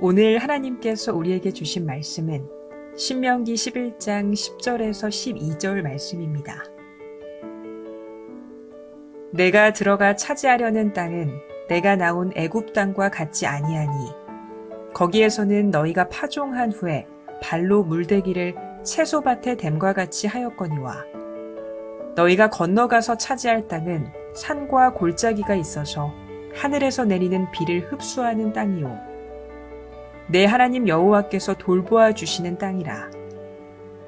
오늘 하나님께서 우리에게 주신 말씀은 신명기 11장 10절에서 12절 말씀입니다. 내가 들어가 차지하려는 땅은 내가 나온 애굽 땅과 같지 아니하니 거기에서는 너희가 파종한 후에 발로 물대기를 채소밭에 댐과 같이 하였거니와 너희가 건너가서 차지할 땅은 산과 골짜기가 있어서 하늘에서 내리는 비를 흡수하는 땅이요 내 하나님 여호와께서 돌보아 주시는 땅이라.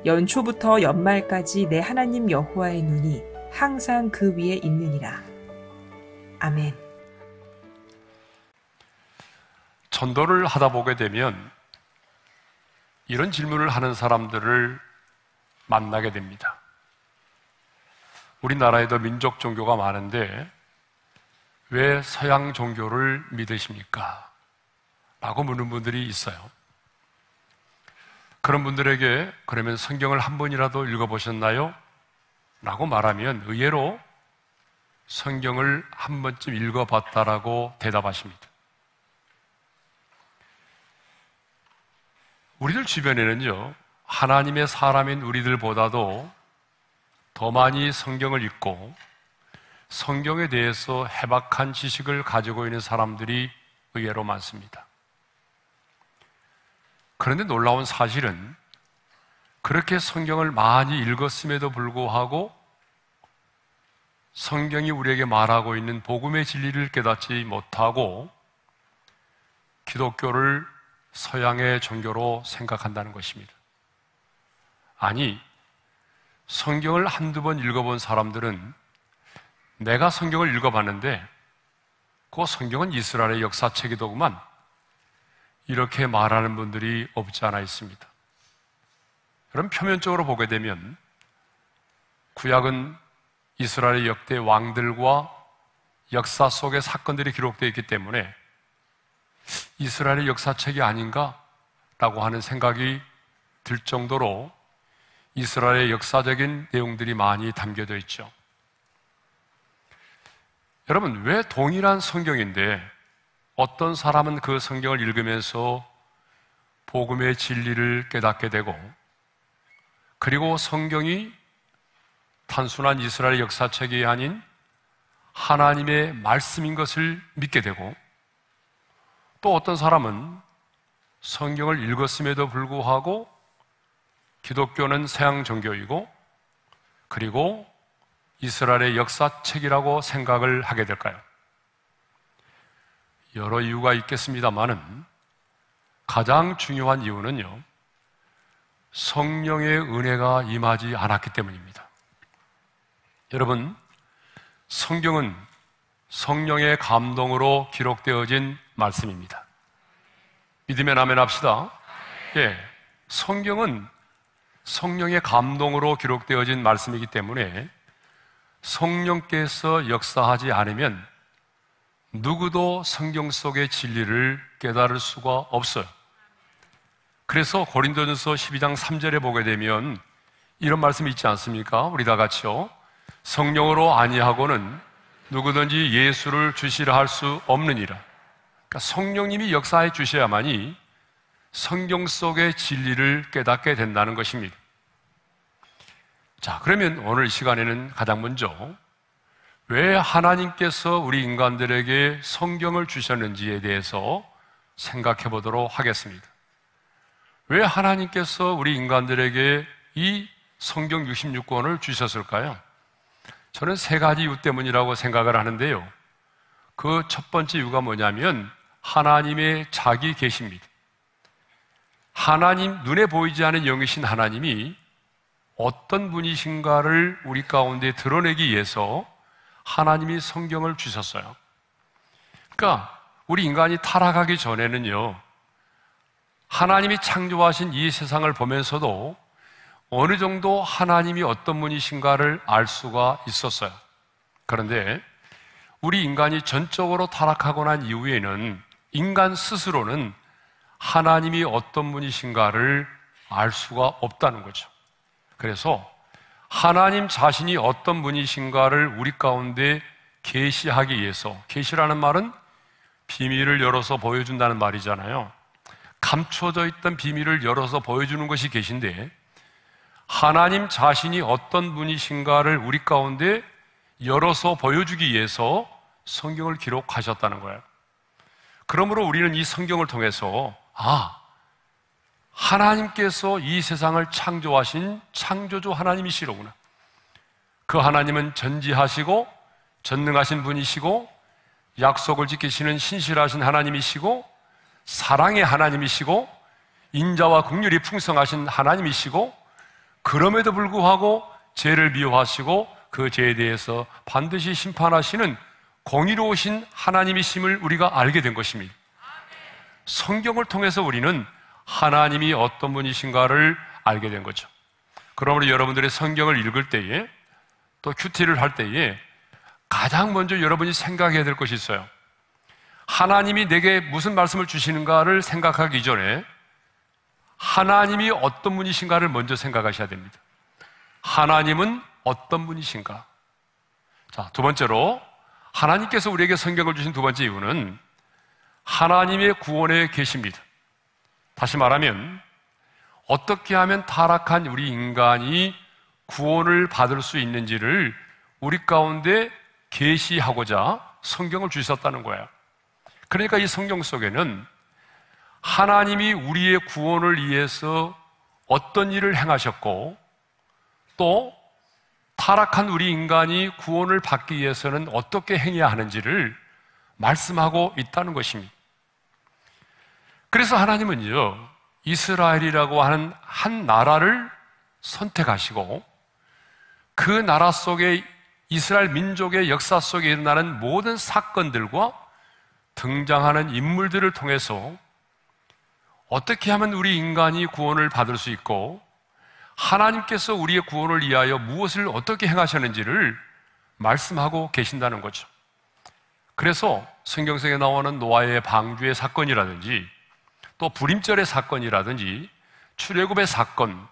연초부터 연말까지 내 하나님 여호와의 눈이 항상 그 위에 있느니라. 아멘. 전도를 하다 보게 되면 이런 질문을 하는 사람들을 만나게 됩니다. 우리나라에도 민족 종교가 많은데 왜 서양 종교를 믿으십니까? 라고 묻는 분들이 있어요. 그런 분들에게 그러면 성경을 한 번이라도 읽어보셨나요? 라고 말하면 의외로 성경을 한 번쯤 읽어봤다라고 대답하십니다. 우리들 주변에는요, 하나님의 사람인 우리들보다도 더 많이 성경을 읽고 성경에 대해서 해박한 지식을 가지고 있는 사람들이 의외로 많습니다. 그런데 놀라운 사실은 그렇게 성경을 많이 읽었음에도 불구하고 성경이 우리에게 말하고 있는 복음의 진리를 깨닫지 못하고 기독교를 서양의 종교로 생각한다는 것입니다. 아니, 성경을 한두 번 읽어본 사람들은 내가 성경을 읽어봤는데 그 성경은 이스라엘의 역사책이더구만, 이렇게 말하는 분들이 없지 않아 있습니다. 그럼 표면적으로 보게 되면 구약은 이스라엘의 역대 왕들과 역사 속의 사건들이 기록되어 있기 때문에 이스라엘의 역사책이 아닌가라고 하는 생각이 들 정도로 이스라엘의 역사적인 내용들이 많이 담겨져 있죠. 여러분, 왜 동일한 성경인데 어떤 사람은 그 성경을 읽으면서 복음의 진리를 깨닫게 되고, 그리고 성경이 단순한 이스라엘 역사책이 아닌 하나님의 말씀인 것을 믿게 되고, 또 어떤 사람은 성경을 읽었음에도 불구하고 기독교는 서양 종교이고 그리고 이스라엘의 역사책이라고 생각을 하게 될까요? 여러 이유가 있겠습니다만은 가장 중요한 이유는요, 성령의 은혜가 임하지 않았기 때문입니다. 여러분, 성경은 성령의 감동으로 기록되어진 말씀입니다. 믿으면 아멘 합시다. 예, 성경은 성령의 감동으로 기록되어진 말씀이기 때문에 성령께서 역사하지 않으면 누구도 성경 속의 진리를 깨달을 수가 없어요. 그래서 고린도전서 12장 3절에 보게 되면 이런 말씀이 있지 않습니까? 우리 다 같이요. 성령으로 아니하고는 누구든지 예수를 주시라 할 수 없느니라. 그러니까 성령님이 역사해 주셔야만이 성경 속의 진리를 깨닫게 된다는 것입니다. 자, 그러면 오늘 이 시간에는 가장 먼저 왜 하나님께서 우리 인간들에게 성경을 주셨는지에 대해서 생각해 보도록 하겠습니다. 왜 하나님께서 우리 인간들에게 이 성경 66권을 주셨을까요? 저는 세 가지 이유 때문이라고 생각을 하는데요. 그 첫 번째 이유가 뭐냐면 하나님의 자기 계시입니다. 하나님, 눈에 보이지 않는 영이신 하나님이 어떤 분이신가를 우리 가운데 드러내기 위해서 하나님이 성경을 주셨어요. 그러니까 우리 인간이 타락하기 전에는요, 하나님이 창조하신 이 세상을 보면서도 어느 정도 하나님이 어떤 분이신가를 알 수가 있었어요. 그런데 우리 인간이 전적으로 타락하고 난 이후에는 인간 스스로는 하나님이 어떤 분이신가를 알 수가 없다는 거죠. 그래서 하나님 자신이 어떤 분이신가를 우리 가운데 계시하기 위해서, 계시라는 말은 비밀을 열어서 보여준다는 말이잖아요. 감춰져 있던 비밀을 열어서 보여주는 것이 계신데, 하나님 자신이 어떤 분이신가를 우리 가운데 열어서 보여주기 위해서 성경을 기록하셨다는 거예요. 그러므로 우리는 이 성경을 통해서 하나님께서 이 세상을 창조하신 창조주 하나님이시로구나. 그 하나님은 전지하시고 전능하신 분이시고 약속을 지키시는 신실하신 하나님이시고 사랑의 하나님이시고 인자와 긍휼이 풍성하신 하나님이시고, 그럼에도 불구하고 죄를 미워하시고 그 죄에 대해서 반드시 심판하시는 공의로우신 하나님이심을 우리가 알게 된 것입니다. 성경을 통해서 우리는 하나님이 어떤 분이신가를 알게 된 거죠. 그러므로 여러분들이 성경을 읽을 때에, 또 큐티를 할 때에 가장 먼저 여러분이 생각해야 될 것이 있어요. 하나님이 내게 무슨 말씀을 주시는가를 생각하기 전에 하나님이 어떤 분이신가를 먼저 생각하셔야 됩니다. 하나님은 어떤 분이신가? 자, 두 번째로 하나님께서 우리에게 성경을 주신 두 번째 이유는 하나님의 구원에 계십니다. 다시 말하면 어떻게 하면 타락한 우리 인간이 구원을 받을 수 있는지를 우리 가운데 계시하고자 성경을 주셨다는 거예요. 그러니까 이 성경 속에는 하나님이 우리의 구원을 위해서 어떤 일을 행하셨고, 또 타락한 우리 인간이 구원을 받기 위해서는 어떻게 행해야 하는지를 말씀하고 있다는 것입니다. 그래서 하나님은요, 이스라엘이라고 하는 한 나라를 선택하시고 그 나라 속에 이스라엘 민족의 역사 속에 일어나는 모든 사건들과 등장하는 인물들을 통해서 어떻게 하면 우리 인간이 구원을 받을 수 있고, 하나님께서 우리의 구원을 위하여 무엇을 어떻게 행하셨는지를 말씀하고 계신다는 거죠. 그래서 성경 속에 나오는 노아의 방주의 사건이라든지, 또 불임절의 사건이라든지, 출애굽의 사건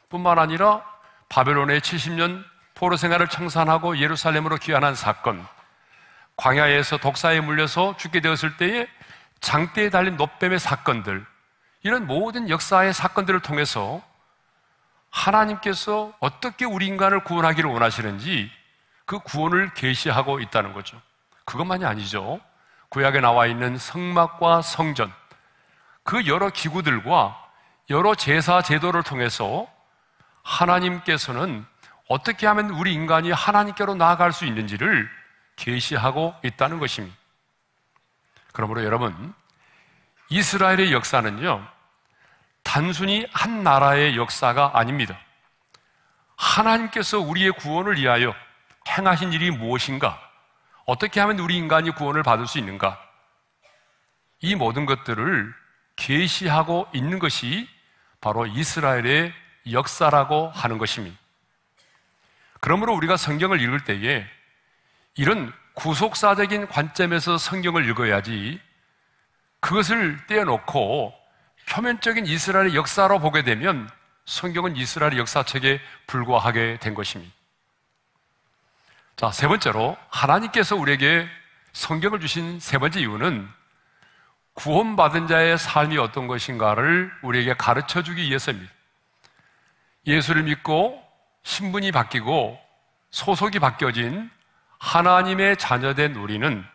뿐만 아니라 바벨론의 70년 포로 생활을 청산하고 예루살렘으로 귀환한 사건, 광야에서 독사에 물려서 죽게 되었을 때에 장대에 달린 놋뱀의 사건들, 이런 모든 역사의 사건들을 통해서 하나님께서 어떻게 우리 인간을 구원하기를 원하시는지 그 구원을 계시하고 있다는 거죠. 그것만이 아니죠. 구약에 나와 있는 성막과 성전, 그 여러 기구들과 여러 제사 제도를 통해서 하나님께서는 어떻게 하면 우리 인간이 하나님께로 나아갈 수 있는지를 계시하고 있다는 것입니다. 그러므로 여러분, 이스라엘의 역사는요, 단순히 한 나라의 역사가 아닙니다. 하나님께서 우리의 구원을 위하여 행하신 일이 무엇인가? 어떻게 하면 우리 인간이 구원을 받을 수 있는가? 이 모든 것들을 계시하고 있는 것이 바로 이스라엘의 역사라고 하는 것입니다. 그러므로 우리가 성경을 읽을 때에 이런 구속사적인 관점에서 성경을 읽어야지, 그것을 떼어놓고 표면적인 이스라엘의 역사로 보게 되면 성경은 이스라엘의 역사책에 불과하게 된 것입니다. 자, 세 번째로 하나님께서 우리에게 성경을 주신 세 번째 이유는 구원받은 자의 삶이 어떤 것인가를 우리에게 가르쳐 주기 위해서입니다. 예수를 믿고 신분이 바뀌고 소속이 바뀌어진 하나님의 자녀된 우리는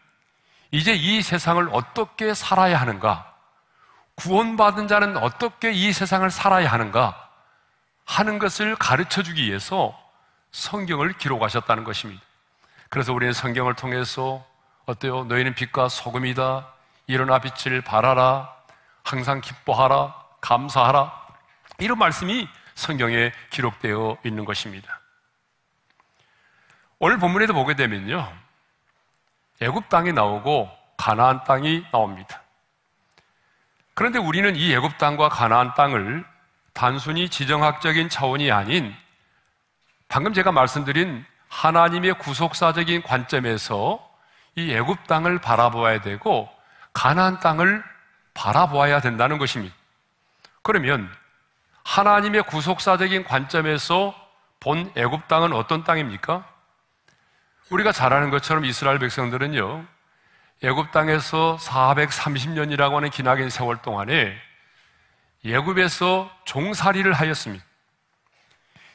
이제 이 세상을 어떻게 살아야 하는가, 구원받은 자는 어떻게 이 세상을 살아야 하는가 하는 것을 가르쳐 주기 위해서 성경을 기록하셨다는 것입니다. 그래서 우리는 성경을 통해서 어때요? 너희는 빛과 소금이다, 일어나 빛을 발하라, 항상 기뻐하라, 감사하라, 이런 말씀이 성경에 기록되어 있는 것입니다. 오늘 본문에도 보게 되면요, 애굽 땅이 나오고 가나안 땅이 나옵니다. 그런데 우리는 이 애굽 땅과 가나안 땅을 단순히 지정학적인 차원이 아닌 방금 제가 말씀드린 하나님의 구속사적인 관점에서 이 애굽 땅을 바라보아야 되고 가나안 땅을 바라보아야 된다는 것입니다. 그러면 하나님의 구속사적인 관점에서 본 애굽 땅은 어떤 땅입니까? 우리가 잘 아는 것처럼 이스라엘 백성들은요, 애굽 땅에서 430년이라고 하는 기나긴 세월 동안에 애굽에서 종살이를 하였습니다.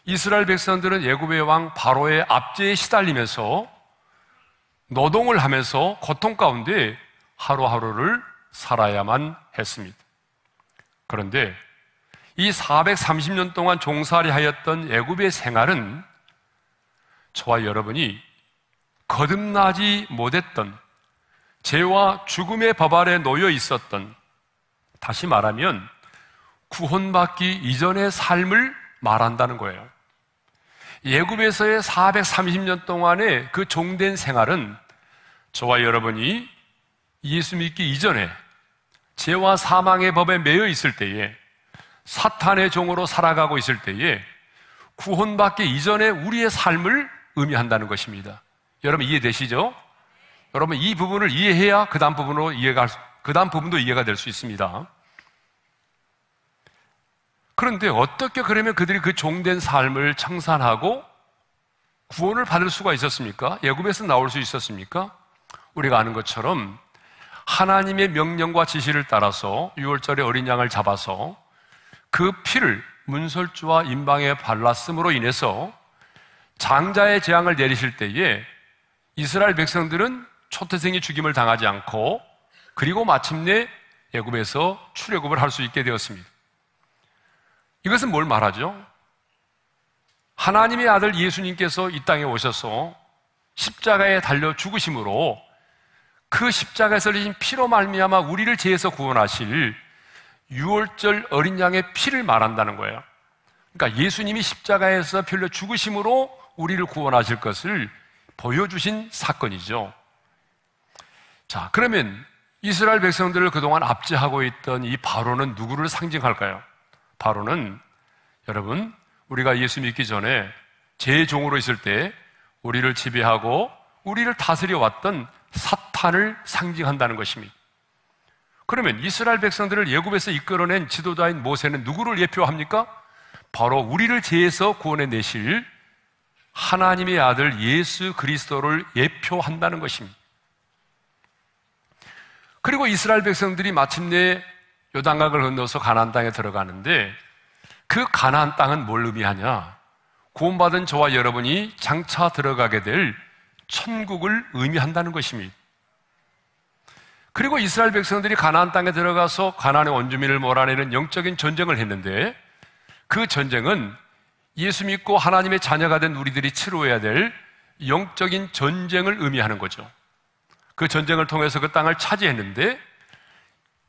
이스라엘 백성들은 애굽의 왕 바로의 압제에 시달리면서 노동을 하면서 고통 가운데 하루하루를 살아야만 했습니다. 그런데 이 430년 동안 종살이 하였던 애굽의 생활은 저와 여러분이 거듭나지 못했던 죄와 죽음의 법 아래 놓여 있었던, 다시 말하면 구원받기 이전의 삶을 말한다는 거예요. 애굽에서의 430년 동안의 그 종된 생활은 저와 여러분이 예수 믿기 이전에 죄와 사망의 법에 매여 있을 때에, 사탄의 종으로 살아가고 있을 때에 구원받기 이전에 우리의 삶을 의미한다는 것입니다. 여러분 이해되시죠? 여러분 이 부분을 이해해야 그 다음 부분도 이해가 될 수 있습니다. 그런데 어떻게 그러면 그들이 그 종된 삶을 청산하고 구원을 받을 수가 있었습니까? 애굽에서 나올 수 있었습니까? 우리가 아는 것처럼 하나님의 명령과 지시를 따라서 6월절에 어린 양을 잡아서 그 피를 문설주와 임방에 발랐음으로 인해서 장자의 재앙을 내리실 때에 이스라엘 백성들은 초태생이 죽임을 당하지 않고, 그리고 마침내 애굽에서 출애굽을 할 수 있게 되었습니다. 이것은 뭘 말하죠? 하나님의 아들 예수님께서 이 땅에 오셔서 십자가에 달려 죽으심으로 그 십자가에서 흘리신 피로 말미암아 우리를 죄에서 구원하실 6월절 어린 양의 피를 말한다는 거예요. 그러니까 예수님이 십자가에서 피 흘려 죽으심으로 우리를 구원하실 것을 보여주신 사건이죠. 자, 그러면 이스라엘 백성들을 그동안 압제하고 있던 이 바로는 누구를 상징할까요? 바로는 여러분, 우리가 예수 믿기 전에 제 종으로 있을 때 우리를 지배하고 우리를 다스려 왔던 사탄을 상징한다는 것입니다. 그러면 이스라엘 백성들을 애굽에서 이끌어낸 지도자인 모세는 누구를 예표합니까? 바로 우리를 죄에서 구원해 내실 하나님의 아들 예수 그리스도를 예표한다는 것입니다. 그리고 이스라엘 백성들이 마침내 요단강을 건너서 가나안 땅에 들어가는데, 그 가나안 땅은 뭘 의미하냐? 구원받은 저와 여러분이 장차 들어가게 될 천국을 의미한다는 것입니다. 그리고 이스라엘 백성들이 가나안 땅에 들어가서 가나안의 원주민을 몰아내는 영적인 전쟁을 했는데, 그 전쟁은 예수 믿고 하나님의 자녀가 된 우리들이 치루해야 될 영적인 전쟁을 의미하는 거죠. 그 전쟁을 통해서 그 땅을 차지했는데,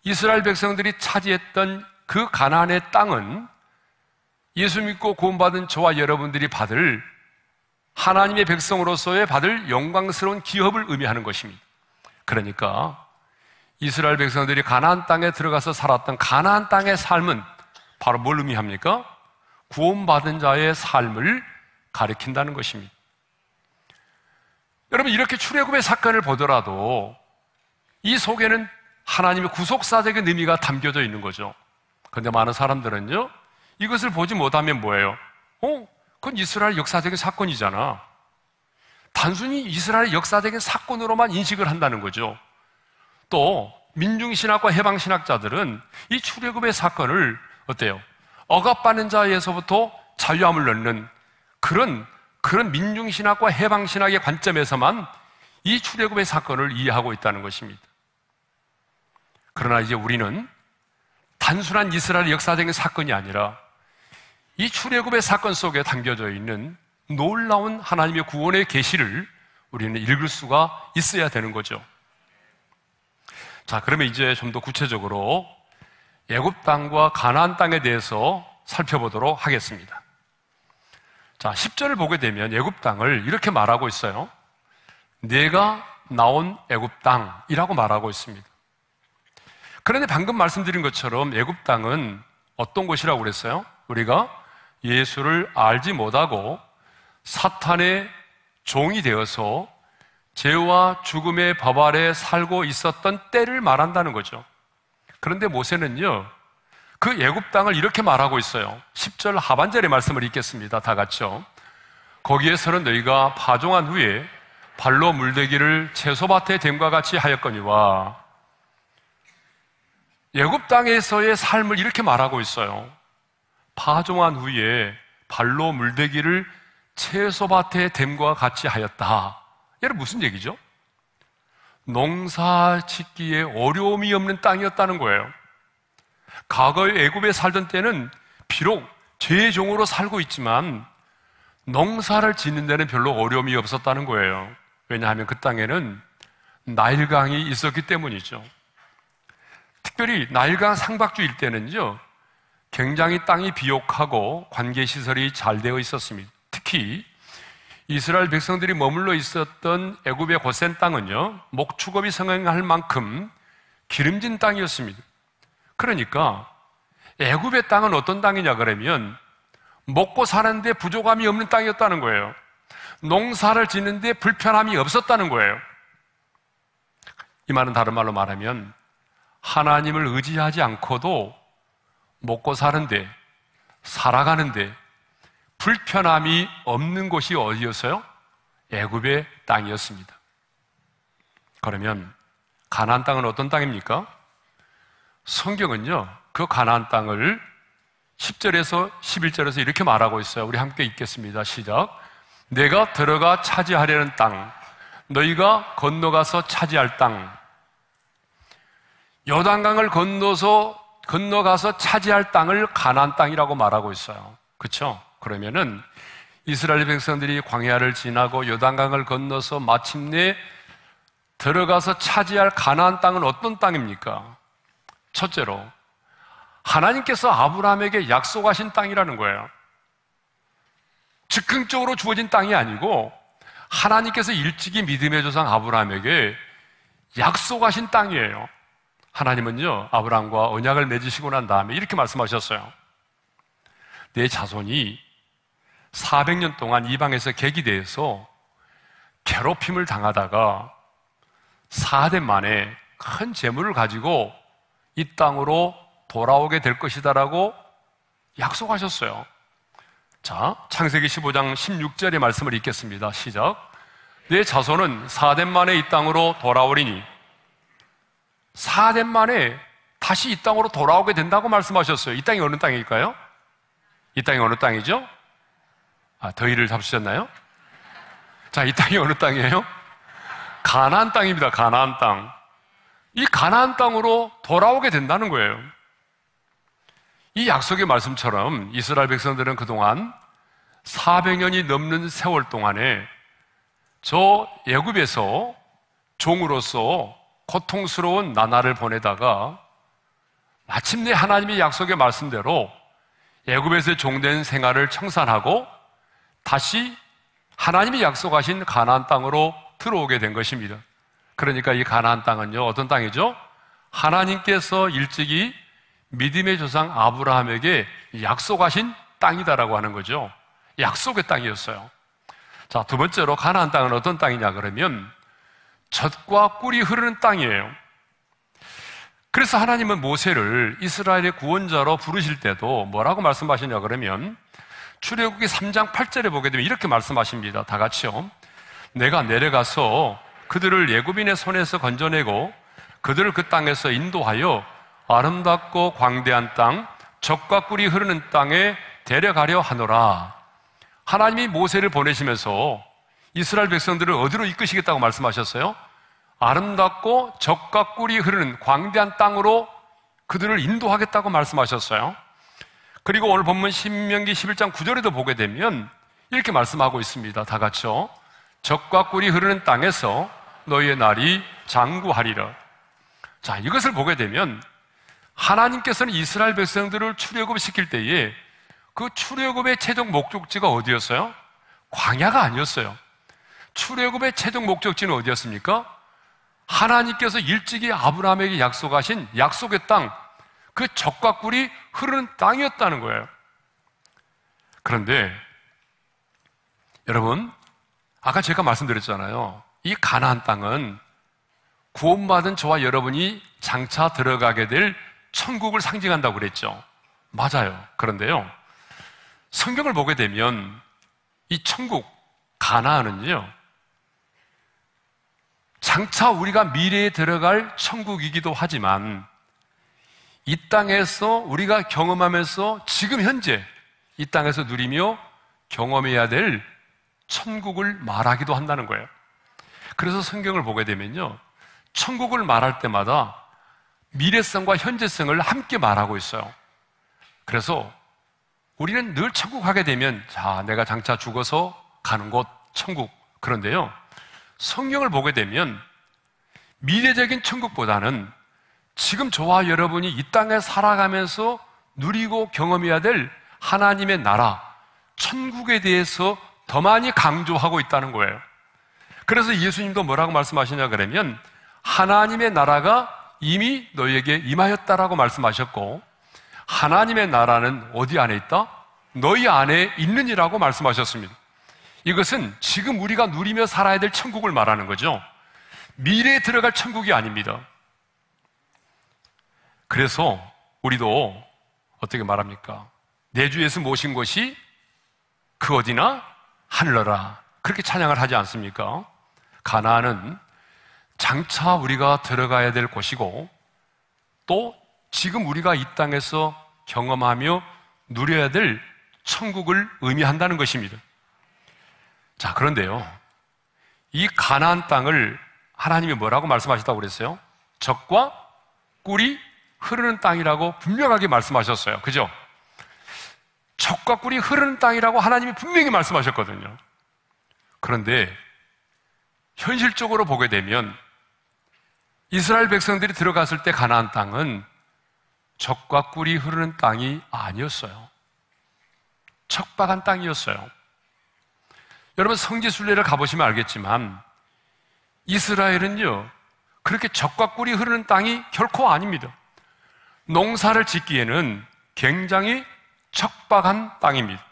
이스라엘 백성들이 차지했던 그 가나안의 땅은 예수 믿고 구원받은 저와 여러분들이 받을, 하나님의 백성으로서의 받을 영광스러운 기업을 의미하는 것입니다. 그러니까 이스라엘 백성들이 가나안 땅에 들어가서 살았던 가나안 땅의 삶은 바로 뭘 의미합니까? 구원받은 자의 삶을 가리킨다는 것입니다. 여러분, 이렇게 출애굽의 사건을 보더라도 이 속에는 하나님의 구속사적인 의미가 담겨져 있는 거죠. 그런데 많은 사람들은요, 이것을 보지 못하면 뭐예요? 그건 이스라엘 역사적인 사건이잖아. 단순히 이스라엘 역사적인 사건으로만 인식을 한다는 거죠. 또 민중신학과 해방신학자들은 이 출애굽의 사건을 어때요? 억압받는 자에서부터 자유함을 얻는 그런 민중신학과 해방신학의 관점에서만 이 출애굽의 사건을 이해하고 있다는 것입니다. 그러나 이제 우리는 단순한 이스라엘 역사적인 사건이 아니라 이 출애굽의 사건 속에 담겨져 있는 놀라운 하나님의 구원의 계시를 우리는 읽을 수가 있어야 되는 거죠. 자, 그러면 이제 좀 더 구체적으로 애굽 땅과 가나안 땅에 대해서 살펴보도록 하겠습니다. 자, 10절을 보게 되면 애굽 땅을 이렇게 말하고 있어요. 내가 나온 애굽 땅이라고 말하고 있습니다. 그런데 방금 말씀드린 것처럼 애굽 땅은 어떤 곳이라고 그랬어요? 우리가 예수를 알지 못하고 사탄의 종이 되어서 죄와 죽음의 법 아래 살고 있었던 때를 말한다는 거죠. 그런데 모세는요, 그 애굽 땅을 이렇게 말하고 있어요. 10절 하반절의 말씀을 읽겠습니다. 다 같이요. 거기에서는 너희가 파종한 후에 발로 물대기를 채소밭에 댐과 같이 하였거니와, 애굽 땅에서의 삶을 이렇게 말하고 있어요. 파종한 후에 발로 물대기를 채소밭의 댐과 같이 하였다. 여러분 무슨 얘기죠? 농사 짓기에 어려움이 없는 땅이었다는 거예요. 과거에 애굽에 살던 때는 비록 죄의 종으로 살고 있지만 농사를 짓는 데는 별로 어려움이 없었다는 거예요. 왜냐하면 그 땅에는 나일강이 있었기 때문이죠. 특별히 나일강 상박주일 때는요, 굉장히 땅이 비옥하고 관계시설이 잘 되어 있었습니다. 특히 이스라엘 백성들이 머물러 있었던 애굽의 고센 땅은요, 목축업이 성행할 만큼 기름진 땅이었습니다. 그러니까 애굽의 땅은 어떤 땅이냐 그러면 먹고 사는데 부족함이 없는 땅이었다는 거예요. 농사를 짓는데 불편함이 없었다는 거예요. 이 말은 다른 말로 말하면 하나님을 의지하지 않고도 먹고 사는데, 살아가는데 불편함이 없는 곳이 어디였어요? 애굽의 땅이었습니다. 그러면 가나안 땅은 어떤 땅입니까? 성경은요, 그 가나안 땅을 10절에서 11절에서 이렇게 말하고 있어요. 우리 함께 읽겠습니다. 시작. 내가 들어가 차지하려는 땅, 너희가 건너가서 차지할 땅. 요단강을 건너가서 차지할 땅을 가나안 땅이라고 말하고 있어요. 그렇죠? 그러면은 이스라엘 백성들이 광야를 지나고 요단강을 건너서 마침내 들어가서 차지할 가나안 땅은 어떤 땅입니까? 첫째로 하나님께서 아브라함에게 약속하신 땅이라는 거예요. 즉흥적으로 주어진 땅이 아니고 하나님께서 일찍이 믿음의 조상 아브라함에게 약속하신 땅이에요. 하나님은요, 아브라함과 언약을 맺으시고 난 다음에 이렇게 말씀하셨어요. 내 자손이 400년 동안 이방에서 계기대에서 괴롭힘을 당하다가 4대 만에 큰 재물을 가지고 이 땅으로 돌아오게 될 것이다라고 약속하셨어요. 자, 창세기 15장 16절의 말씀을 읽겠습니다. 시작. 내 자손은 4대 만에 이 땅으로 돌아오리니 4대 만에 다시 이 땅으로 돌아오게 된다고 말씀하셨어요. 이 땅이 어느 땅일까요? 이 땅이 어느 땅이죠? 더위를 잡수셨나요? 자, 이 땅이 어느 땅이에요? 가나안 땅입니다. 가나안 땅. 이 가나안 땅으로 돌아오게 된다는 거예요. 이 약속의 말씀처럼 이스라엘 백성들은 그동안 400년이 넘는 세월 동안에 저 애굽에서 종으로서 고통스러운 나날을 보내다가 마침내 하나님의 약속의 말씀대로 애굽에서의 종된 생활을 청산하고 다시 하나님이 약속하신 가나안 땅으로 들어오게 된 것입니다. 그러니까 이 가나안 땅은요, 어떤 땅이죠? 하나님께서 일찍이 믿음의 조상 아브라함에게 약속하신 땅이다라고 하는 거죠. 약속의 땅이었어요. 자, 두 번째로 가나안 땅은 어떤 땅이냐 그러면 젖과 꿀이 흐르는 땅이에요. 그래서 하나님은 모세를 이스라엘의 구원자로 부르실 때도 뭐라고 말씀하시냐 그러면 출애굽기 3장 8절에 보게 되면 이렇게 말씀하십니다. 다 같이요. 내가 내려가서 그들을 애굽인의 손에서 건져내고 그들을 그 땅에서 인도하여 아름답고 광대한 땅, 젖과 꿀이 흐르는 땅에 데려가려 하노라. 하나님이 모세를 보내시면서 이스라엘 백성들을 어디로 이끄시겠다고 말씀하셨어요? 아름답고 젖과 꿀이 흐르는 광대한 땅으로 그들을 인도하겠다고 말씀하셨어요. 그리고 오늘 본문 신명기 11장 9절에도 보게 되면 이렇게 말씀하고 있습니다. 다 같이요. 젖과 꿀이 흐르는 땅에서 너희의 날이 장구하리라. 자, 이것을 보게 되면 하나님께서는 이스라엘 백성들을 출애굽시킬 때에 그 출애굽의 최종 목적지가 어디였어요? 광야가 아니었어요. 출애굽의 최종 목적지는 어디였습니까? 하나님께서 일찍이 아브라함에게 약속하신 약속의 땅, 그 젖과 꿀이 흐르는 땅이었다는 거예요. 그런데 여러분, 아까 제가 말씀드렸잖아요. 이 가나안 땅은 구원받은 저와 여러분이 장차 들어가게 될 천국을 상징한다고 그랬죠. 맞아요. 그런데요, 성경을 보게 되면 이 천국 가나안은요, 장차 우리가 미래에 들어갈 천국이기도 하지만 이 땅에서 우리가 경험하면서 지금 현재 이 땅에서 누리며 경험해야 될 천국을 말하기도 한다는 거예요. 그래서 성경을 보게 되면요, 천국을 말할 때마다 미래성과 현재성을 함께 말하고 있어요. 그래서 우리는 늘 천국 가게 되면, 자, 내가 장차 죽어서 가는 곳 천국. 그런데요, 성경을 보게 되면 미래적인 천국보다는 지금 저와 여러분이 이 땅에 살아가면서 누리고 경험해야 될 하나님의 나라, 천국에 대해서 더 많이 강조하고 있다는 거예요. 그래서 예수님도 뭐라고 말씀하시냐 그러면, 하나님의 나라가 이미 너희에게 임하였다라고 말씀하셨고, 하나님의 나라는 어디 안에 있다? 너희 안에 있느니라고 말씀하셨습니다. 이것은 지금 우리가 누리며 살아야 될 천국을 말하는 거죠. 미래에 들어갈 천국이 아닙니다. 그래서 우리도 어떻게 말합니까? 내 주 예수 모신 곳이 그 어디나 하늘나라, 그렇게 찬양을 하지 않습니까? 가나안은 장차 우리가 들어가야 될 곳이고, 또 지금 우리가 이 땅에서 경험하며 누려야 될 천국을 의미한다는 것입니다. 자, 그런데요, 이 가나안 땅을 하나님이 뭐라고 말씀하셨다고 그랬어요? 젖과 꿀이 흐르는 땅이라고 분명하게 말씀하셨어요. 그죠? 젖과 꿀이 흐르는 땅이라고 하나님이 분명히 말씀하셨거든요. 그런데 현실적으로 보게 되면 이스라엘 백성들이 들어갔을 때 가나안 땅은 젖과 꿀이 흐르는 땅이 아니었어요. 척박한 땅이었어요. 여러분, 성지순례를 가보시면 알겠지만 이스라엘은요, 그렇게 젖과 꿀이 흐르는 땅이 결코 아닙니다. 농사를 짓기에는 굉장히 척박한 땅입니다.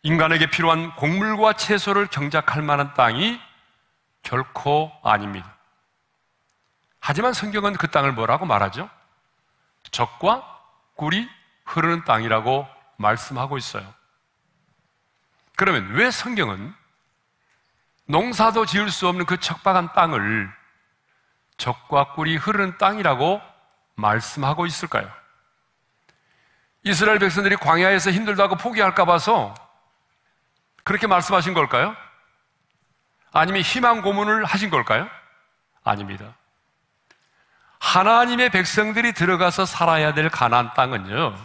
인간에게 필요한 곡물과 채소를 경작할 만한 땅이 결코 아닙니다. 하지만 성경은 그 땅을 뭐라고 말하죠? 젖과 꿀이 흐르는 땅이라고 말씀하고 있어요. 그러면 왜 성경은 농사도 지을 수 없는 그 척박한 땅을 젖과 꿀이 흐르는 땅이라고 말씀하고 있을까요? 이스라엘 백성들이 광야에서 힘들다고 포기할까 봐서 그렇게 말씀하신 걸까요? 아니면 희망 고문을 하신 걸까요? 아닙니다. 하나님의 백성들이 들어가서 살아야 될 가나안 땅은요,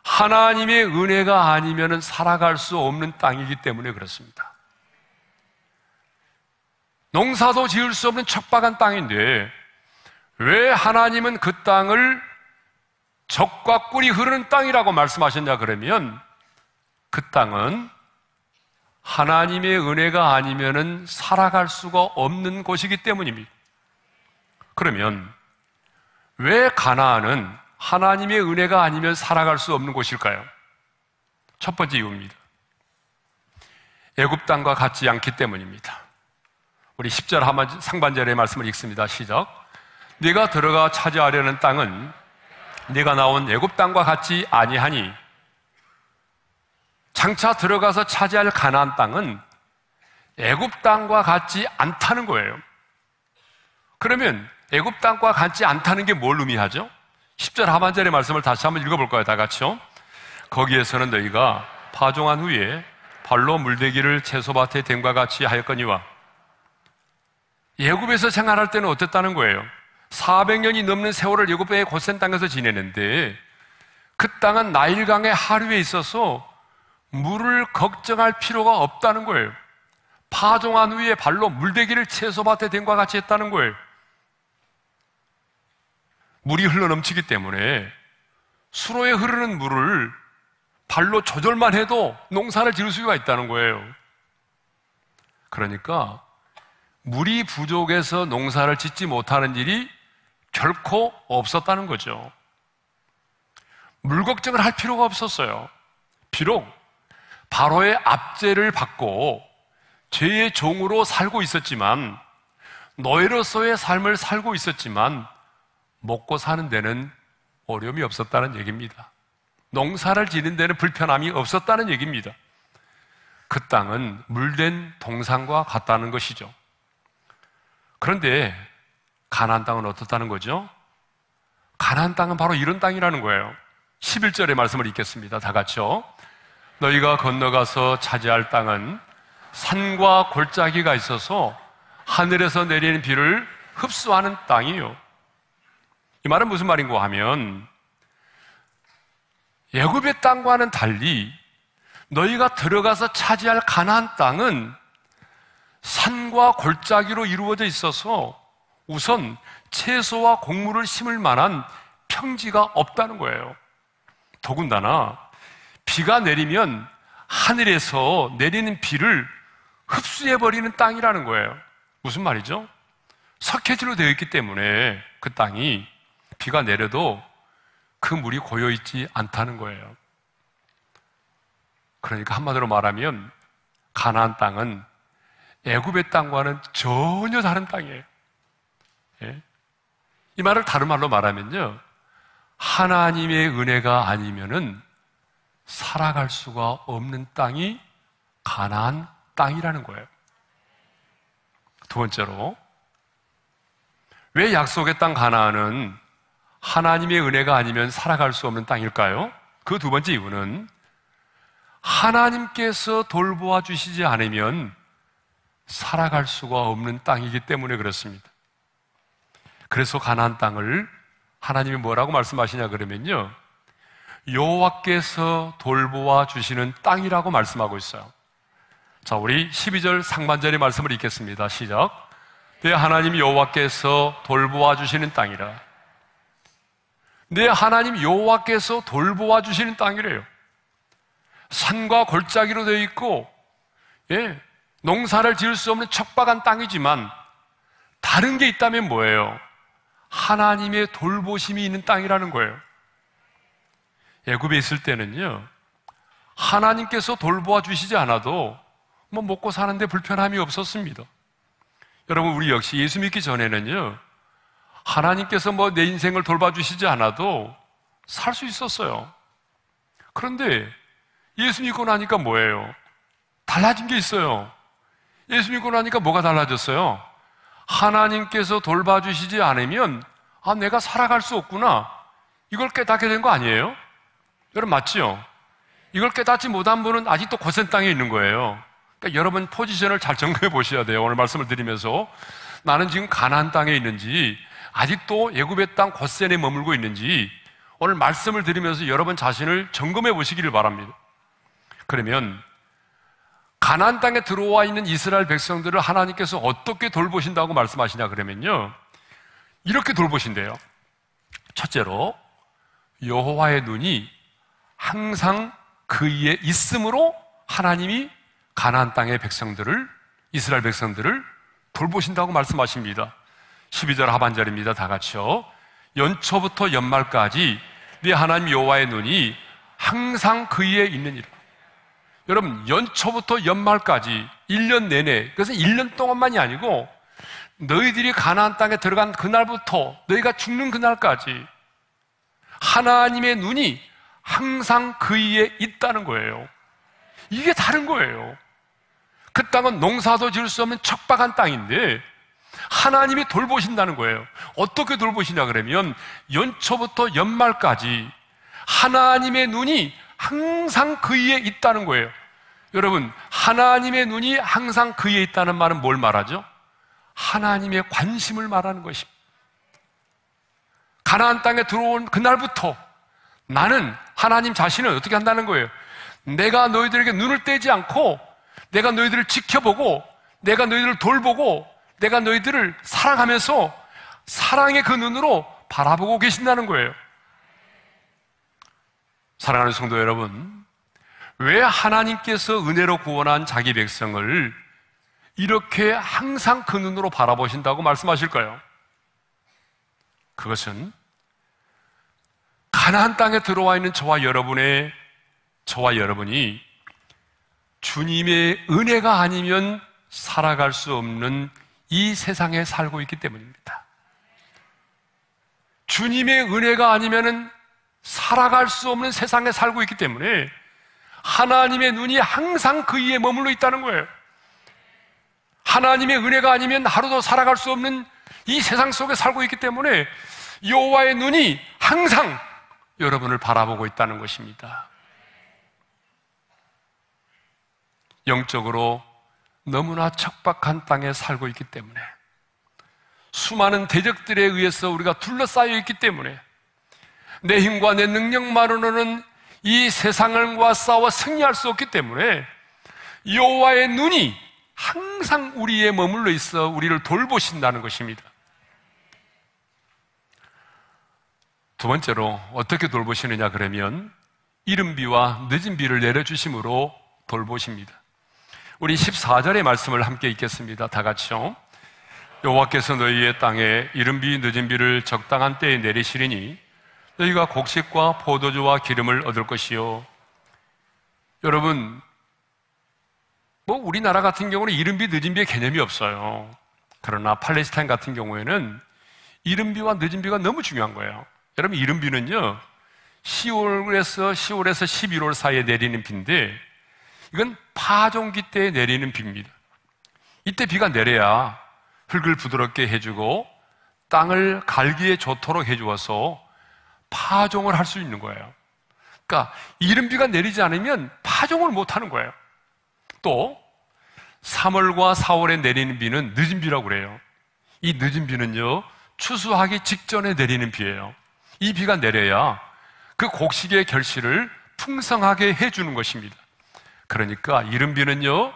하나님의 은혜가 아니면 살아갈 수 없는 땅이기 때문에 그렇습니다. 농사도 지을 수 없는 척박한 땅인데 왜 하나님은 그 땅을 젖과 꿀이 흐르는 땅이라고 말씀하셨냐 그러면, 그 땅은 하나님의 은혜가 아니면 살아갈 수가 없는 곳이기 때문입니다. 그러면 왜 가나안은 하나님의 은혜가 아니면 살아갈 수 없는 곳일까요? 첫 번째 이유입니다. 애굽 땅과 같지 않기 때문입니다. 우리 10절 상반절의 말씀을 읽습니다. 시작. 네가 들어가 차지하려는 땅은 네가 나온 애굽 땅과 같지 아니하니, 장차 들어가서 차지할 가나안 땅은 애굽 땅과 같지 않다는 거예요. 그러면 애굽 땅과 같지 않다는 게 뭘 의미하죠? 10절 하반절의 말씀을 다시 한번 읽어볼까요? 다 같이요. 거기에서는 너희가 파종한 후에 발로 물대기를 채소밭에 댐과 같이 하였거니와. 애굽에서 생활할 때는 어땠다는 거예요? 400년이 넘는 세월을 애굽의 고센 땅에서 지내는데 그 땅은 나일강의 하류에 있어서 물을 걱정할 필요가 없다는 거예요. 파종한 후에 발로 물대기를 채소밭에 댐과 같이 했다는 거예요. 물이 흘러넘치기 때문에 수로에 흐르는 물을 발로 조절만 해도 농사를 지을 수가 있다는 거예요. 그러니까 물이 부족해서 농사를 짓지 못하는 일이 결코 없었다는 거죠. 물 걱정을 할 필요가 없었어요. 비록 바로의 압제를 받고 죄의 종으로 살고 있었지만, 노예로서의 삶을 살고 있었지만 먹고 사는 데는 어려움이 없었다는 얘기입니다. 농사를 지는 데는 불편함이 없었다는 얘기입니다. 그 땅은 물된 동산과 같다는 것이죠. 그런데 가나안 땅은 어떻다는 거죠? 가나안 땅은 바로 이런 땅이라는 거예요. 11절의 말씀을 읽겠습니다. 다 같이요. 너희가 건너가서 차지할 땅은 산과 골짜기가 있어서 하늘에서 내리는 비를 흡수하는 땅이요. 이 말은 무슨 말인가 하면 애굽의 땅과는 달리 너희가 들어가서 차지할 가나안 땅은 산과 골짜기로 이루어져 있어서 우선 채소와 곡물을 심을 만한 평지가 없다는 거예요. 더군다나 비가 내리면 하늘에서 내리는 비를 흡수해버리는 땅이라는 거예요. 무슨 말이죠? 석회질로 되어 있기 때문에 그 땅이 비가 내려도 그 물이 고여있지 않다는 거예요. 그러니까 한마디로 말하면 가나안 땅은 애굽의 땅과는 전혀 다른 땅이에요. 예? 이 말을 다른 말로 말하면요, 하나님의 은혜가 아니면은 살아갈 수가 없는 땅이 가나안 땅이라는 거예요. 두 번째로, 왜 약속의 땅 가나안은 하나님의 은혜가 아니면 살아갈 수 없는 땅일까요? 그 두 번째 이유는 하나님께서 돌보아 주시지 않으면 살아갈 수가 없는 땅이기 때문에 그렇습니다. 그래서 가나안 땅을 하나님이 뭐라고 말씀하시냐 그러면요, 여호와께서 돌보아 주시는 땅이라고 말씀하고 있어요. 자, 우리 12절 상반절의 말씀을 읽겠습니다. 시작. 내 하나님 여호와께서 돌보아 주시는 땅이라. 내 하나님 여호와께서 돌보아 주시는 땅이래요. 산과 골짜기로 되어 있고, 농사를 지을 수 없는 척박한 땅이지만 다른 게 있다면 뭐예요? 하나님의 돌보심이 있는 땅이라는 거예요. 애굽에 있을 때는요, 하나님께서 돌보아 주시지 않아도 뭐 먹고 사는데 불편함이 없었습니다. 여러분, 우리 역시 예수 믿기 전에는요, 하나님께서 뭐 내 인생을 돌봐주시지 않아도 살 수 있었어요. 그런데 예수 믿고 나니까 뭐예요? 달라진 게 있어요. 예수 믿고 나니까 뭐가 달라졌어요? 하나님께서 돌봐주시지 않으면 내가 살아갈 수 없구나, 이걸 깨닫게 된 거 아니에요? 여러분, 맞지요? 이걸 깨닫지 못한 분은 아직도 고센 땅에 있는 거예요. 그러니까 여러분 포지션을 잘 점검해 보셔야 돼요. 오늘 말씀을 드리면서 나는 지금 가나안 땅에 있는지 아직도 애굽의 땅 고센에 머물고 있는지 오늘 말씀을 드리면서 여러분 자신을 점검해 보시기를 바랍니다. 그러면 가나안 땅에 들어와 있는 이스라엘 백성들을 하나님께서 어떻게 돌보신다고 말씀하시냐 그러면요, 이렇게 돌보신대요. 첫째로, 여호와의 눈이 항상 그 위에 있으므로 하나님이 가나안 땅의 백성들을, 이스라엘 백성들을 돌보신다고 말씀하십니다. 12절 하반절입니다. 다 같이요. 연초부터 연말까지 네 하나님 여호와의 눈이 항상 그 위에 있느니라. 여러분, 연초부터 연말까지 1년 내내, 그래서 1년 동안만이 아니고 너희들이 가나안 땅에 들어간 그날부터 너희가 죽는 그날까지 하나님의 눈이 항상 그 위에 있다는 거예요. 이게 다른 거예요. 그 땅은 농사도 지을 수 없는 척박한 땅인데 하나님이 돌보신다는 거예요. 어떻게 돌보시냐 그러면 연초부터 연말까지 하나님의 눈이 항상 그 위에 있다는 거예요. 여러분, 하나님의 눈이 항상 그 위에 있다는 말은 뭘 말하죠? 하나님의 관심을 말하는 것입니다. 가나안 땅에 들어온 그날부터 나는, 하나님 자신은 어떻게 한다는 거예요? 내가 너희들에게 눈을 떼지 않고 내가 너희들을 지켜보고 내가 너희들을 돌보고 내가 너희들을 사랑하면서 사랑의 그 눈으로 바라보고 계신다는 거예요. 사랑하는 성도 여러분, 왜 하나님께서 은혜로 구원한 자기 백성을 이렇게 항상 그 눈으로 바라보신다고 말씀하실까요? 그것은 가나안 땅에 들어와 있는 저와 여러분이 주님의 은혜가 아니면 살아갈 수 없는 이 세상에 살고 있기 때문입니다. 주님의 은혜가 아니면 살아갈 수 없는 세상에 살고 있기 때문에 하나님의 눈이 항상 그 위에 머물러 있다는 거예요. 하나님의 은혜가 아니면 하루도 살아갈 수 없는 이 세상 속에 살고 있기 때문에 여호와의 눈이 항상 여러분을 바라보고 있다는 것입니다. 영적으로 너무나 척박한 땅에 살고 있기 때문에, 수많은 대적들에 의해서 우리가 둘러싸여 있기 때문에, 내 힘과 내 능력만으로는 이 세상과 싸워 승리할 수 없기 때문에 여호와의 눈이 항상 우리에 머물러 있어 우리를 돌보신다는 것입니다. 두 번째로 어떻게 돌보시느냐 그러면 이른 비와 늦은 비를 내려주심으로 돌보십니다. 우리 14절의 말씀을 함께 읽겠습니다. 다 같이요. 여호와께서 너희의 땅에 이른 비 늦은 비를 적당한 때에 내리시리니 너희가 곡식과 포도주와 기름을 얻을 것이요. 여러분, 우리나라 같은 경우는 이른 비 늦은 비의 개념이 없어요. 그러나 팔레스타인 같은 경우에는 이른 비와 늦은 비가 너무 중요한 거예요. 여러분, 이른 비는요 10월에서 11월 사이에 내리는 비인데, 이건 파종기 때에 내리는 비입니다. 이때 비가 내려야 흙을 부드럽게 해주고 땅을 갈기에 좋도록 해주어서 파종을 할 수 있는 거예요. 그러니까 이른 비가 내리지 않으면 파종을 못 하는 거예요. 또 3월과 4월에 내리는 비는 늦은 비라고 그래요. 이 늦은 비는요 추수하기 직전에 내리는 비예요. 이 비가 내려야 그 곡식의 결실을 풍성하게 해주는 것입니다. 그러니까 이른 비는요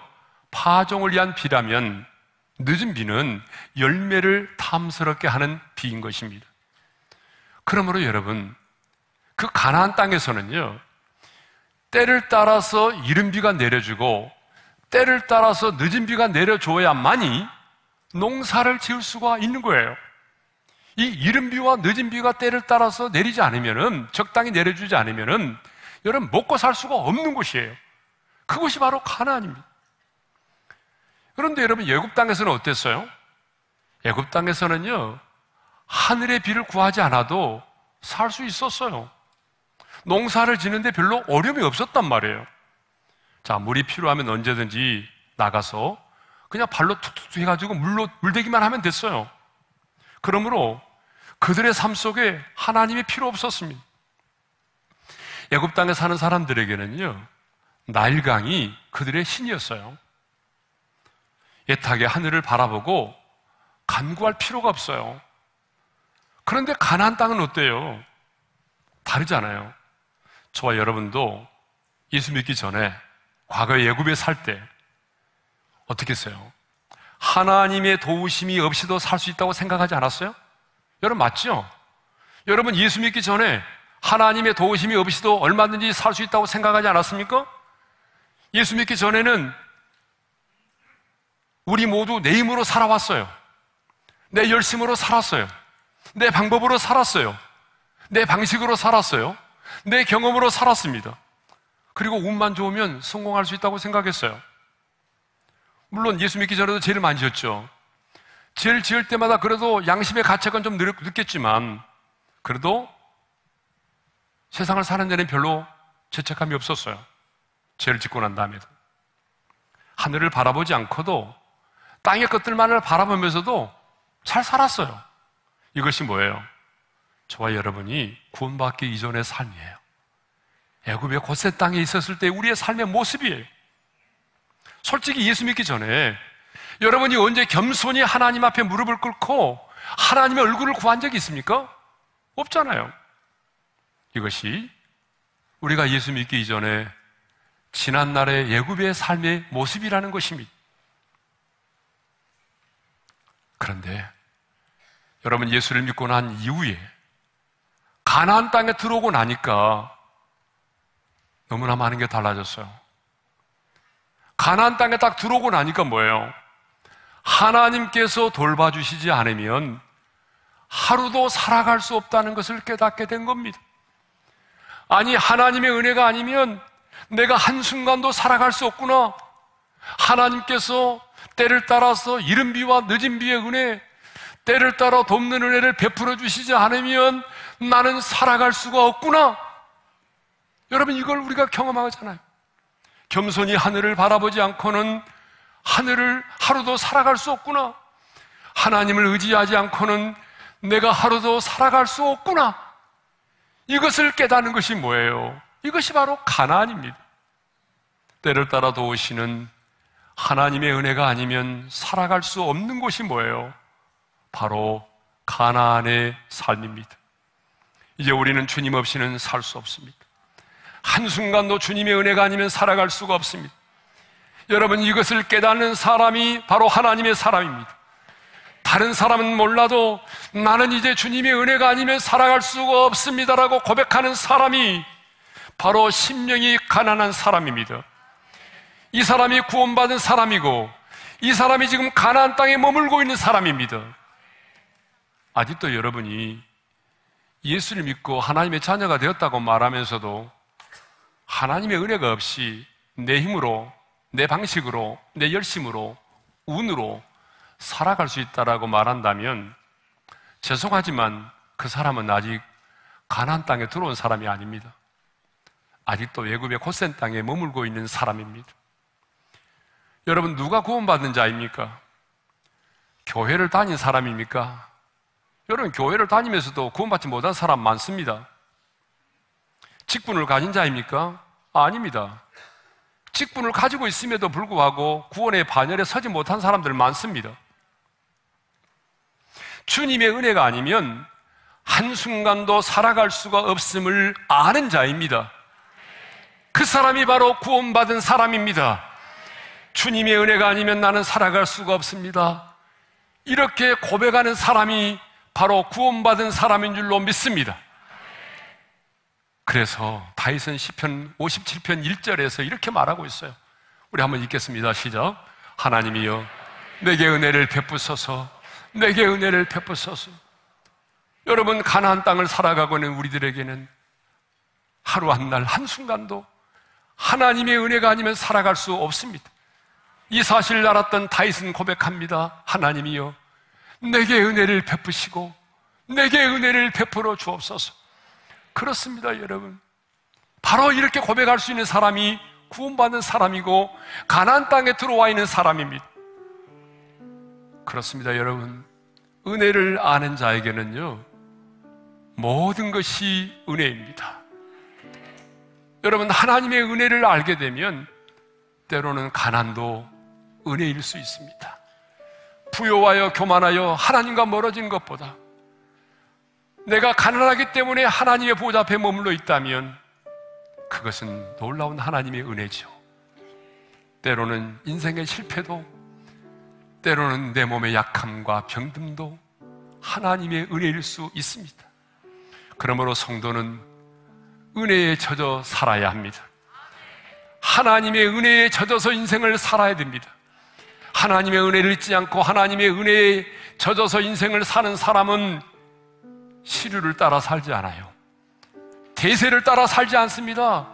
파종을 위한 비라면, 늦은 비는 열매를 탐스럽게 하는 비인 것입니다. 그러므로 여러분, 그 가나안 땅에서는요 때를 따라서 이른 비가 내려주고 때를 따라서 늦은 비가 내려줘야만이 농사를 지을 수가 있는 거예요. 이 이른 비와 늦은 비가 때를 따라서 내리지 않으면은, 적당히 내려주지 않으면은 여러분 먹고 살 수가 없는 곳이에요. 그것이 바로 가나안입니다. 그런데 여러분, 애굽 땅에서는 어땠어요? 애굽 땅에서는요 하늘의 비를 구하지 않아도 살 수 있었어요. 농사를 지는데 별로 어려움이 없었단 말이에요. 자, 물이 필요하면 언제든지 나가서 그냥 발로 툭툭 해가지고 물대기만 하면 됐어요. 그러므로 그들의 삶 속에 하나님이 필요 없었습니다. 애굽 땅에 사는 사람들에게는요 나일강이 그들의 신이었어요. 애타게 하늘을 바라보고 간구할 필요가 없어요. 그런데 가나안 땅은 어때요? 다르잖아요. 저와 여러분도 예수 믿기 전에 과거에 애굽에 살 때 어떻게 했어요? 하나님의 도우심이 없이도 살 수 있다고 생각하지 않았어요? 여러분 맞죠? 여러분 예수 믿기 전에 하나님의 도우심이 없이도 얼마든지 살 수 있다고 생각하지 않았습니까? 예수 믿기 전에는 우리 모두 내 힘으로 살아왔어요. 내 열심으로 살았어요. 내 방법으로 살았어요. 내 방식으로 살았어요. 내 경험으로 살았습니다. 그리고 운만 좋으면 성공할 수 있다고 생각했어요. 물론 예수 믿기 전에도 죄를 많이 지었죠. 죄를 지을 때마다 그래도 양심의 가책은 좀 느꼈지만 그래도 세상을 사는 데는 별로 죄책감이 없었어요. 죄를 짓고 난 다음에도. 하늘을 바라보지 않고도 땅의 것들만을 바라보면서도 잘 살았어요. 이것이 뭐예요? 저와 여러분이 구원받기 이전의 삶이에요. 애굽의 고센 땅에 있었을 때 우리의 삶의 모습이에요. 솔직히 예수 믿기 전에 여러분이 언제 겸손히 하나님 앞에 무릎을 꿇고 하나님의 얼굴을 구한 적이 있습니까? 없잖아요. 이것이 우리가 예수 믿기 이전에 지난날의 애굽의 삶의 모습이라는 것입니다. 그런데 여러분 예수를 믿고 난 이후에 가나안 땅에 들어오고 나니까 너무나 많은 게 달라졌어요. 가나안 땅에 딱 들어오고 나니까 뭐예요? 하나님께서 돌봐주시지 않으면 하루도 살아갈 수 없다는 것을 깨닫게 된 겁니다. 아니, 하나님의 은혜가 아니면 내가 한순간도 살아갈 수 없구나. 하나님께서 때를 따라서 이른 비와 늦은 비의 은혜, 때를 따라 돕는 은혜를 베풀어 주시지 않으면 나는 살아갈 수가 없구나. 여러분, 이걸 우리가 경험하잖아요. 겸손히 하늘을 바라보지 않고는 하늘을 하루도 살아갈 수 없구나. 하나님을 의지하지 않고는 내가 하루도 살아갈 수 없구나. 이것을 깨닫는 것이 뭐예요? 이것이 바로 가나안입니다. 때를 따라 도우시는 하나님의 은혜가 아니면 살아갈 수 없는 곳이 뭐예요? 바로 가나안의 삶입니다. 이제 우리는 주님 없이는 살 수 없습니다. 한순간도 주님의 은혜가 아니면 살아갈 수가 없습니다. 여러분, 이것을 깨닫는 사람이 바로 하나님의 사람입니다. 다른 사람은 몰라도 나는 이제 주님의 은혜가 아니면 살아갈 수가 없습니다라고 고백하는 사람이 바로 심령이 가난한 사람입니다. 이 사람이 구원받은 사람이고 이 사람이 지금 가나안 땅에 머물고 있는 사람입니다. 아직도 여러분이 예수를 믿고 하나님의 자녀가 되었다고 말하면서도 하나님의 은혜가 없이 내 힘으로, 내 방식으로, 내 열심으로, 운으로 살아갈 수 있다라고 말한다면 죄송하지만 그 사람은 아직 가나안 땅에 들어온 사람이 아닙니다. 아직도 애굽의 고센 땅에 머물고 있는 사람입니다. 여러분, 누가 구원받은 자입니까? 교회를 다닌 사람입니까? 여러분, 교회를 다니면서도 구원받지 못한 사람 많습니다. 직분을 가진 자입니까? 아닙니다. 직분을 가지고 있음에도 불구하고 구원의 반열에 서지 못한 사람들 많습니다. 주님의 은혜가 아니면 한순간도 살아갈 수가 없음을 아는 자입니다. 그 사람이 바로 구원받은 사람입니다. 주님의 은혜가 아니면 나는 살아갈 수가 없습니다. 이렇게 고백하는 사람이 바로 구원받은 사람인 줄로 믿습니다. 그래서 다윗은 시편 57편 1절에서 이렇게 말하고 있어요. 우리 한번 읽겠습니다. 시작. 하나님이여 내게 은혜를 베푸소서, 내게 은혜를 베푸소서. 여러분, 가나안 땅을 살아가고 있는 우리들에게는 하루 한 날 한순간도 하나님의 은혜가 아니면 살아갈 수 없습니다. 이 사실을 알았던 다윗은 고백합니다. 하나님이여 내게 은혜를 베푸시고 내게 은혜를 베풀어 주옵소서. 그렇습니다, 여러분. 바로 이렇게 고백할 수 있는 사람이 구원받는 사람이고 가나안 땅에 들어와 있는 사람입니다. 그렇습니다, 여러분. 은혜를 아는 자에게는요 모든 것이 은혜입니다. 여러분, 하나님의 은혜를 알게 되면 때로는 가난도 은혜일 수 있습니다. 부여하여 교만하여 하나님과 멀어진 것보다 내가 가난하기 때문에 하나님의 보좌 앞에 머물러 있다면 그것은 놀라운 하나님의 은혜죠. 때로는 인생의 실패도, 때로는 내 몸의 약함과 병듦도 하나님의 은혜일 수 있습니다. 그러므로 성도는 은혜에 젖어 살아야 합니다. 하나님의 은혜에 젖어서 인생을 살아야 됩니다. 하나님의 은혜를 잊지 않고 하나님의 은혜에 젖어서 인생을 사는 사람은 시류를 따라 살지 않아요. 대세를 따라 살지 않습니다.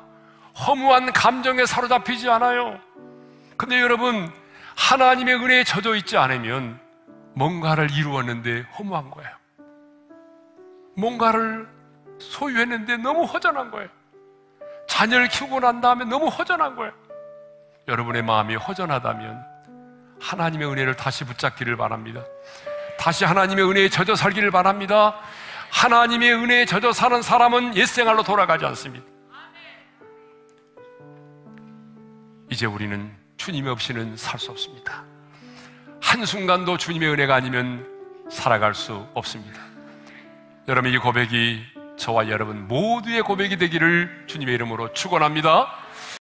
허무한 감정에 사로잡히지 않아요. 근데 여러분, 하나님의 은혜에 젖어 있지 않으면 뭔가를 이루었는데 허무한 거예요. 뭔가를 소유했는데 너무 허전한 거예요. 자녀를 키우고 난 다음에 너무 허전한 거예요. 여러분의 마음이 허전하다면 하나님의 은혜를 다시 붙잡기를 바랍니다. 다시 하나님의 은혜에 젖어 살기를 바랍니다. 하나님의 은혜에 젖어 사는 사람은 옛생활로 돌아가지 않습니다. 이제 우리는 주님 없이는 살 수 없습니다. 한순간도 주님의 은혜가 아니면 살아갈 수 없습니다. 여러분, 이 고백이 저와 여러분 모두의 고백이 되기를 주님의 이름으로 축원합니다.